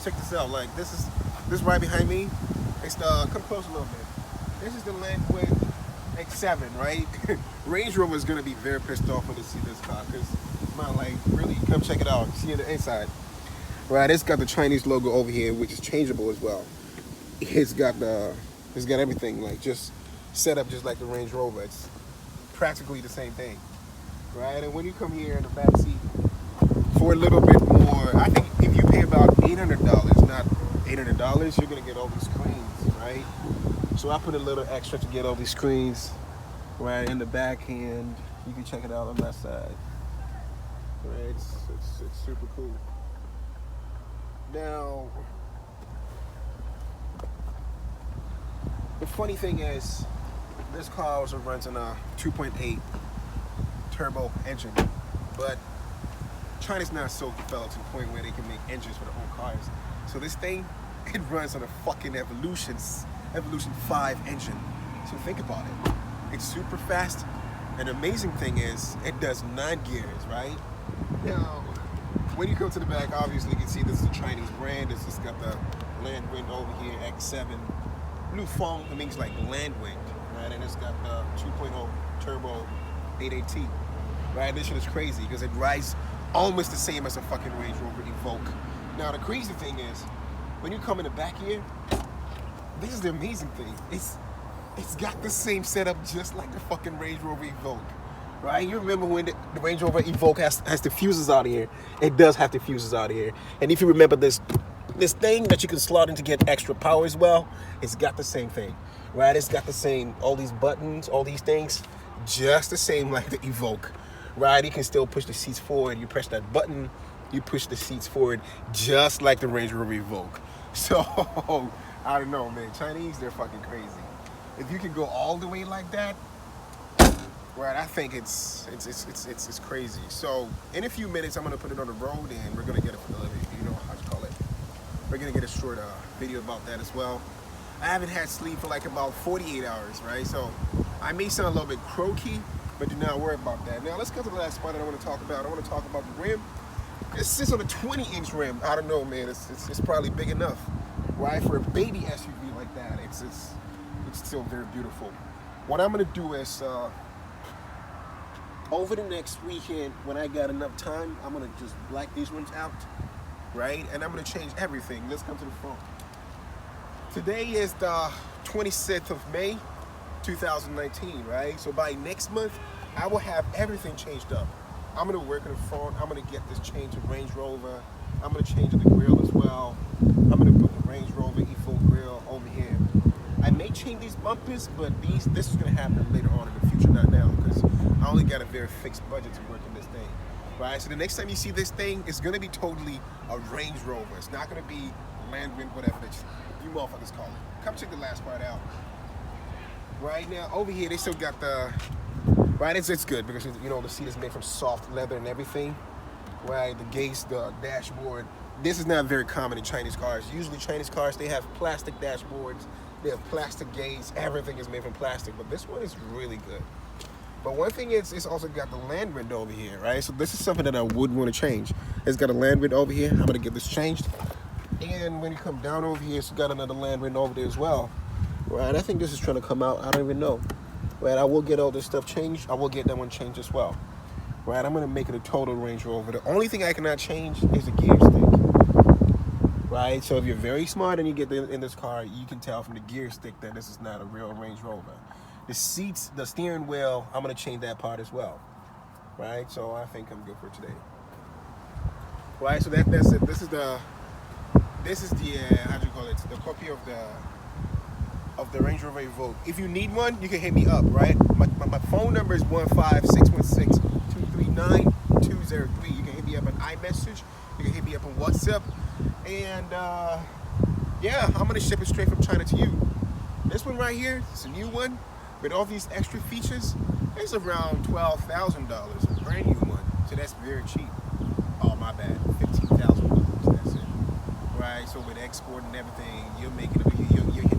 check this out. Like this right behind me. It's the come close a little bit. This is the Landwind X7, right? Range Rover is gonna be very pissed off when they see this car because, man, like really, come check it out. See the inside, right? It's got the Chinese logo over here, which is changeable as well. It's got everything like just set up just like the Range Rover. It's practically the same thing, right? And when you come here in the back seat for a little bit more, I think if you pay about $800, not $800, you're gonna get all these screens, right? So I put a little extra to get all these screens right in the back end. You can check it out on that side. Right, it's super cool. Now, the funny thing is, this car also runs on a 2.8 turbo engine, but China's not so developed to the point where they can make engines for their own cars. So this thing, it runs on a fucking Evolution 5 engine. So think about it. It's super fast. And the amazing thing is, it does 9 gears, right? Now, when you come to the back, obviously you can see this is a Chinese brand. This has got the Landwind over here, X7. Blue Fong, it means like Landwind, right? And it's got the 2.0 turbo 8AT, right? This shit is crazy because it rides almost the same as a fucking Range Rover Evoque. Now, the crazy thing is, when you come in the back here, this is the amazing thing. It's got the same setup just like the fucking Range Rover Evoque, right? You remember when the Range Rover Evoque has the fuses out here? It does have the fuses out here. And if you remember this thing that you can slot in to get extra power as well, it's got the same thing, right? It's got the same, all these buttons, all these things, just the same like the Evoque, right? You can still push the seats forward. You press that button, you push the seats forward, just like the Range Rover Evoque. So, I don't know, man. Chinese, they're fucking crazy. If you can go all the way like that, right, I think it's crazy. So, in a few minutes, I'm gonna put it on the road, and we're gonna get we're gonna get a short video about that as well. I haven't had sleep for like about 48 hours, right? So, I may sound a little bit croaky, but do not worry about that. Now, let's go to the last spot that I want to talk about. I want to talk about the rim. It sits on a 20-inch rim. I don't know, man. It's probably big enough, right? For a baby SUV like that, it's still very beautiful. What I'm gonna do is over the next weekend, when I got enough time, I'm gonna just black these ones out, right? And I'm gonna change everything. Let's come to the front. Today is the 26th of May, 2019, right? So by next month, I will have everything changed up. I'm gonna work in the front. I'm gonna get this change to Range Rover. I'm gonna change the grill as well. I'm gonna put the Range Rover Evo grill over here. I may change these bumpers, but this is gonna happen later on in the future, not now, because I only got a very fixed budget to work in this thing, right? So the next time you see this thing, it's gonna be totally a Range Rover. It's not gonna be Landwind, whatever you motherfuckers call it. Come check the last part out. Right now, over here, they still got the, right, it's good because, you know, the seat is made from soft leather and everything, right? The gates, the dashboard. This is not very common in Chinese cars. Usually Chinese cars, they have plastic dashboards, they have plastic gates, everything is made from plastic, but this one is really good. But one thing is, it's also got the Landwind over here, right? So this is something that I wouldn't want to change. It's got a Landwind over here. I'm gonna get this changed. And when you come down over here, it's got another Landwind over there as well. Right, I think this is trying to come out. I don't even know. Right, I will get all this stuff changed. I will get that one changed as well. Right, I'm gonna make it a total Range Rover. The only thing I cannot change is the gear stick. Right, so if you're very smart and you get in this car, you can tell from the gear stick that this is not a real Range Rover. The seats, the steering wheel, I'm gonna change that part as well. Right, so I think I'm good for today. Right, so that's it. This is the how do you call it? The copy of the Range Rover Evoque. If you need one, you can hit me up, right? My phone number is 15616-239-203. You can hit me up on iMessage. You can hit me up on WhatsApp. And yeah, I'm gonna ship it straight from China to you. This one right here, it's a new one with all these extra features. It's around $12,000, a brand new one. So that's very cheap. Oh, my bad, $15,000. That's it. Right, so with export and everything, you're hitting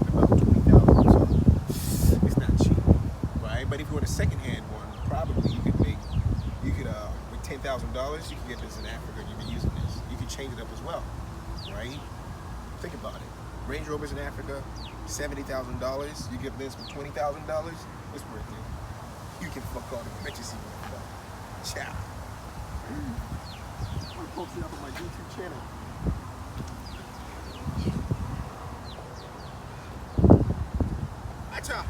about $20,000. So it's not cheap, right? But if you want a second-hand one, probably you could with $10,000, you can get this in Africa. You can use this. You can change it up as well, right? Think about it. Range Rovers in Africa, $70,000. You get this for $20,000. It's worth it. You can fuck all the bitches you want. Ciao. I'm gonna post it up on my YouTube channel. Ciao.